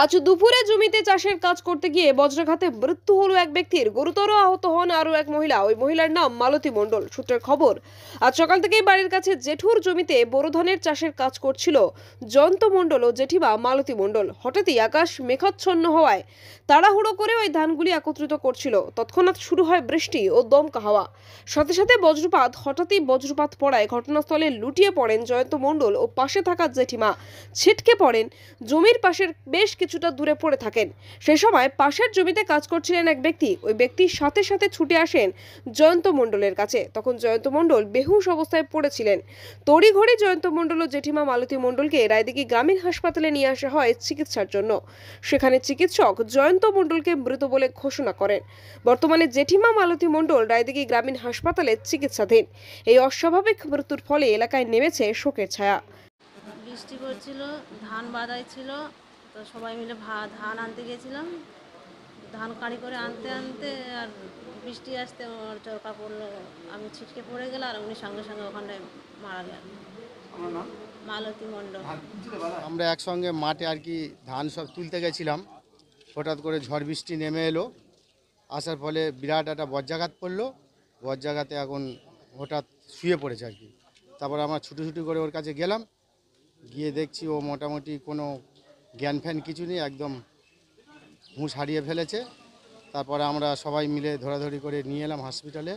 আজ দুপুরে জমিতে চাষের কাজ করতে গিয়ে বজ্রাঘাতে মৃত্যু হলো এক ব্যক্তির, গুরুতর আহত হন আরও এক মহিলা। ওই মহিলার নাম মালতী মণ্ডল। সূত্রের খবর, আজ সকাল থেকেই বাড়ির কাছে জেঠুর জমিতে বোরো ধানের চাষের কাজ করছিল জয়ন্ত মণ্ডল ও জেঠিমা মালতী মণ্ডল। হঠাৎই আকাশ মেঘাচ্ছন্ন হওয়ায় তাড়াহুড়ো করে ওই ধানগুলি একত্রিত করছিল। তৎক্ষণাৎ শুরু হয় বৃষ্টি ও দমকা হাওয়া, সাথে সাথে বজ্রপাত। হঠাৎই বজ্রপাত পড়ায় ঘটনাস্থলে লুটিয়ে পড়েন জয়ন্ত মণ্ডল ও পাশে থাকা জেঠিমা। ছিটকে পড়েন, জমির পাশের বেশ কিছুটা দূরে পড়ে থাকেন। সেই সময় পাশের জমিতে কাজ করছিলেন এক ব্যক্তি। ওই ব্যক্তির সাথে সাথে ছুটে আসেন জয়ন্ত মণ্ডলের কাছে। তখন জয়ন্ত মণ্ডল বেহুশ অবস্থায় পড়েছিলেন। তড়িঘড়ি জয়ন্ত মণ্ডল ও জেঠিমা মালতী মণ্ডলকে রায়দিঘি গ্রামীণ হাসপাতালে নিয়ে আসা হয় চিকিৎসার জন্য। সেখানে চিকিৎসক জয়ন্ত মণ্ডলকে মৃত বলে ঘোষণা করেন। বর্তমানে জেঠিমা মালতী মণ্ডল রায়দিঘি গ্রামীণ হাসপাতালে চিকিৎসাধীন। এই অস্বাভাবিক মৃত্যুর ফলে এলাকায় নেমেছে শোকের ছায়া। বৃষ্টি পড়ছিল, ধান বাদাই ছিল, তো সবাই মিলে ধান আনতে গেছিলাম। ধান কাঁড়ি করে আনতে আনতে আর বৃষ্টি আসতে ওর চরকা পড়লো, আমি ছিটকে পড়ে গেল আর উনি সঙ্গে সঙ্গে ওখানে মারা গেল। মালতী মণ্ডল। আমরা একসঙ্গে মাঠে আর কি ধান সব তুলতে গেছিলাম। হঠাৎ করে ঝড় বৃষ্টি নেমে এলো, আসার ফলে বিরাট একটা বজ্রাঘাত পড়লো। বজ্রাঘাতে এখন হঠাৎ শুয়ে পড়েছে আর কি। তারপর আমরা ছুটি করে ওর কাছে গেলাম, গিয়ে দেখছি ও মোটামুটি কোনো জ্ঞান ফ্যান কিছু নেই, একদম হুঁশ হারিয়ে ফেলেছে। তারপরে আমরা সবাই মিলে ধরাধরি করে নিয়ে এলাম হসপিটালে।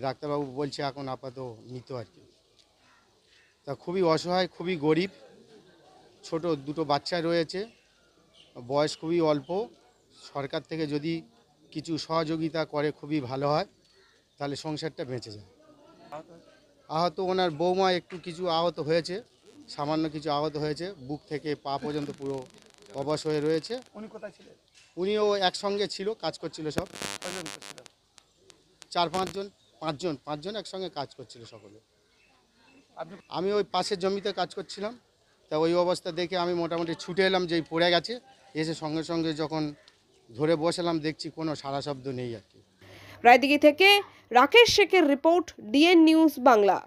ডাক্তারবাবু বলছে এখন আপাতত মৃত আর কি। তা খুবই অসহায়, খুবই গরিব, ছোট দুটো বাচ্চা রয়েছে, বয়স খুবই অল্প। সরকার থেকে যদি কিছু সহযোগিতা করে খুবই ভালো হয়, তাহলে সংসারটা বেঁচে যায়। আহত ওনার বৌমা একটু কিছু আহত হয়েছে, সামান্য কিছু আহত হয়েছে, বুক থেকে পা পর্যন্ত পুরো অবশ হয়ে রয়েছে। উনি কোথায় ছিলেন? উনিও একসঙ্গে ছিল, কাজ করছিল সব। কয়জন ছিলেন? পাঁচজন একসঙ্গে কাজ করছিল সকলে। আপনি আমি ওই পাশের জমিতে কাজ করছিলাম, তা ওই অবস্থা দেখে আমি মোটামুটি ছুটে এলাম, যেই পড়ে গেছে। এসে সঙ্গে সঙ্গে যখন ধরে বসালাম দেখছি কোনো সাড়া শব্দ নেই আর কি। রায়দিঘি থেকে রাকেশ শেখের রিপোর্ট, ডিএন নিউজ বাংলা।